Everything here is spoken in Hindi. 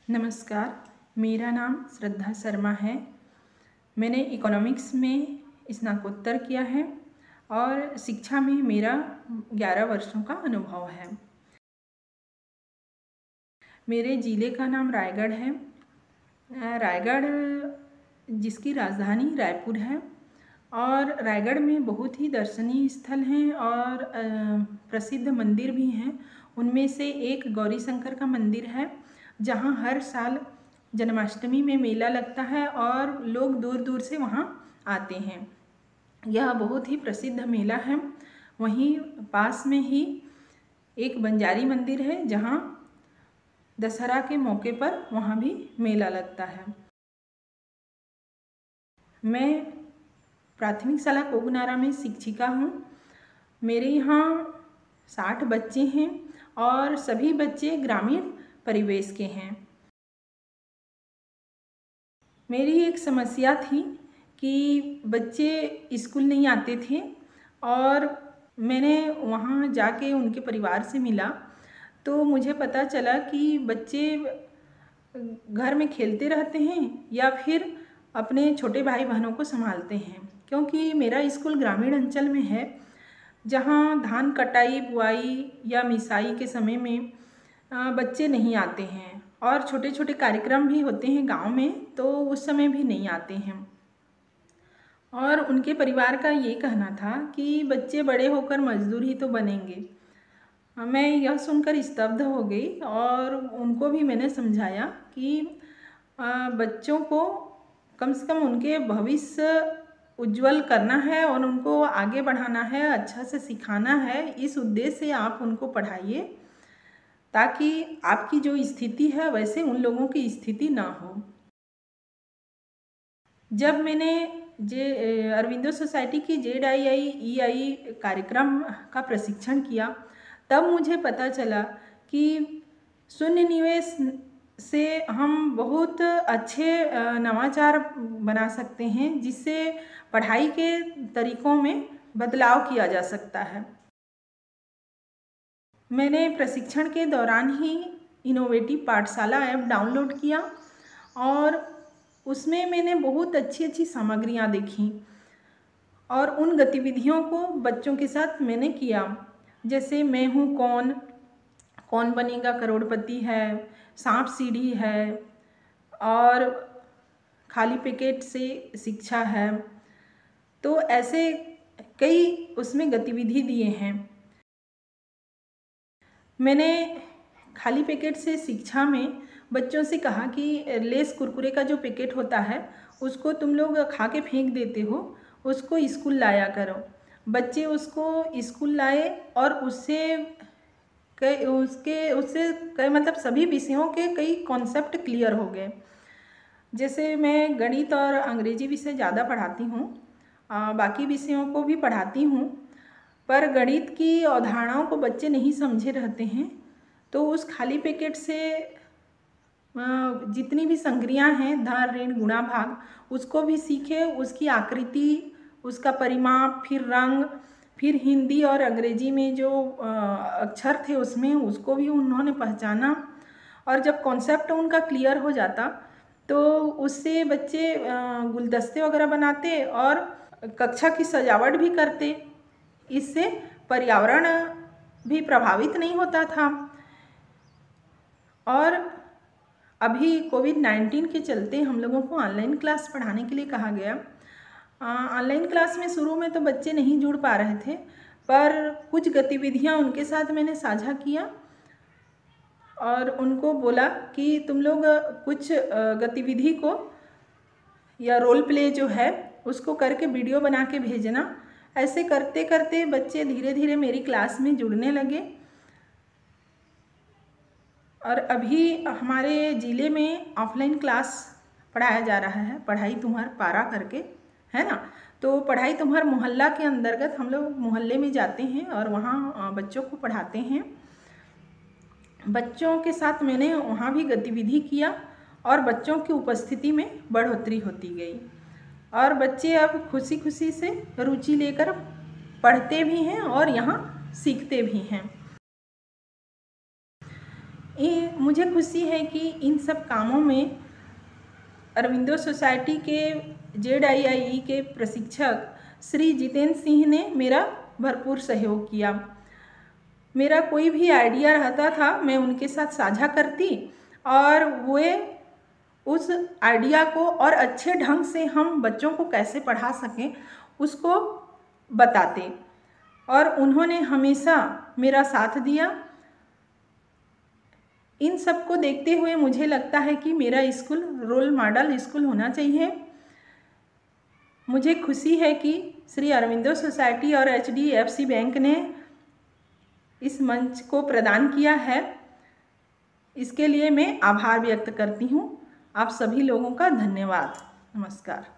नमस्कार, मेरा नाम श्रद्धा शर्मा है। मैंने इकोनॉमिक्स में स्नातकोत्तर किया है और शिक्षा में मेरा 11 वर्षों का अनुभव है। मेरे ज़िले का नाम रायगढ़ है। रायगढ़ जिसकी राजधानी रायपुर है और रायगढ़ में बहुत ही दर्शनीय स्थल हैं और प्रसिद्ध मंदिर भी हैं। उनमें से एक गौरी शंकर का मंदिर है, जहाँ हर साल जन्माष्टमी में मेला लगता है और लोग दूर दूर से वहाँ आते हैं। यह बहुत ही प्रसिद्ध मेला है। वहीं पास में ही एक बंजारी मंदिर है, जहाँ दशहरा के मौके पर वहाँ भी मेला लगता है। मैं प्राथमिक शाला कोगनारा में शिक्षिका हूँ। मेरे यहाँ 60 बच्चे हैं और सभी बच्चे ग्रामीण परिवेश के हैं। मेरी एक समस्या थी कि बच्चे स्कूल नहीं आते थे और मैंने वहाँ जाके उनके परिवार से मिला तो मुझे पता चला कि बच्चे घर में खेलते रहते हैं या फिर अपने छोटे भाई बहनों को संभालते हैं, क्योंकि मेरा स्कूल ग्रामीण अंचल में है, जहाँ धान कटाई, बुआई या मिसाई के समय में बच्चे नहीं आते हैं और छोटे छोटे कार्यक्रम भी होते हैं गांव में, तो उस समय भी नहीं आते हैं। और उनके परिवार का ये कहना था कि बच्चे बड़े होकर मजदूर ही तो बनेंगे। मैं यह सुनकर स्तब्ध हो गई और उनको भी मैंने समझाया कि बच्चों को कम से कम उनके भविष्य उज्जवल करना है और उनको आगे बढ़ाना है, अच्छा से सिखाना है। इस उद्देश्य से आप उनको पढ़ाइए ताकि आपकी जो स्थिति है वैसे उन लोगों की स्थिति ना हो। जब मैंने अरविंदो सोसाइटी की ZII कार्यक्रम का प्रशिक्षण किया, तब मुझे पता चला कि शून्य निवेश से हम बहुत अच्छे नवाचार बना सकते हैं, जिससे पढ़ाई के तरीक़ों में बदलाव किया जा सकता है। मैंने प्रशिक्षण के दौरान ही इनोवेटिव पाठशाला ऐप डाउनलोड किया और उसमें मैंने बहुत अच्छी अच्छी सामग्रियाँ देखीं और उन गतिविधियों को बच्चों के साथ मैंने किया, जैसे मैं हूँ कौन, कौन बनेगा करोड़पति है, सांप सीढ़ी है और खाली पैकेट से शिक्षा है। तो ऐसे कई उसमें गतिविधि दिए हैं। मैंने खाली पैकेट से शिक्षा में बच्चों से कहा कि लेस कुरकुरे का जो पैकेट होता है उसको तुम लोग खा के फेंक देते हो, उसको स्कूल लाया करो। बच्चे उसको स्कूल लाए और उससे मतलब सभी विषयों के कई कॉन्सेप्ट क्लियर हो गए। जैसे मैं गणित और अंग्रेजी विषय ज़्यादा पढ़ाती हूँ, बाकी विषयों को भी पढ़ाती हूँ, पर गणित की अवधारणाओं को बच्चे नहीं समझे रहते हैं। तो उस खाली पैकेट से जितनी भी संक्रियाएँ हैं, धन ऋण गुणा भाग, उसको भी सीखे, उसकी आकृति, उसका परिमाप, फिर रंग, फिर हिंदी और अंग्रेजी में जो अक्षर थे उसमें उसको भी उन्होंने पहचाना। और जब कॉन्सेप्ट उनका क्लियर हो जाता तो उससे बच्चे गुलदस्ते वगैरह बनाते और कक्षा की सजावट भी करते। इससे पर्यावरण भी प्रभावित नहीं होता था। और अभी कोविड-19 के चलते हम लोगों को ऑनलाइन क्लास पढ़ाने के लिए कहा गया। ऑनलाइन क्लास में शुरू में तो बच्चे नहीं जुड़ पा रहे थे, पर कुछ गतिविधियां उनके साथ मैंने साझा किया और उनको बोला कि तुम लोग कुछ गतिविधि को या रोल प्ले जो है उसको करके वीडियो बना के भेजना। ऐसे करते करते बच्चे धीरे धीरे मेरी क्लास में जुड़ने लगे और अभी हमारे ज़िले में ऑफलाइन क्लास पढ़ाया जा रहा है, पढ़ाई तुम्हार पारा करके, है ना। तो पढ़ाई तुम्हार मोहल्ला के अंतर्गत हम लोग मोहल्ले में जाते हैं और वहाँ बच्चों को पढ़ाते हैं। बच्चों के साथ मैंने वहाँ भी गतिविधि किया और बच्चों की उपस्थिति में बढ़ोतरी होती गई और बच्चे अब खुशी खुशी से रुचि लेकर पढ़ते भी हैं और यहाँ सीखते भी हैं। मुझे खुशी है कि इन सब कामों में अरविंदो सोसाइटी के ZIIE के प्रशिक्षक श्री जितेंद्र सिंह ने मेरा भरपूर सहयोग किया। मेरा कोई भी आइडिया रहता था मैं उनके साथ साझा करती और वे उस आइडिया को और अच्छे ढंग से हम बच्चों को कैसे पढ़ा सकें उसको बताते और उन्होंने हमेशा मेरा साथ दिया। इन सब को देखते हुए मुझे लगता है कि मेरा स्कूल रोल मॉडल स्कूल होना चाहिए। मुझे खुशी है कि श्री अरविंदो सोसाइटी और HDFC बैंक ने इस मंच को प्रदान किया है। इसके लिए मैं आभार व्यक्त करती हूँ। आप सभी लोगों का धन्यवाद। नमस्कार।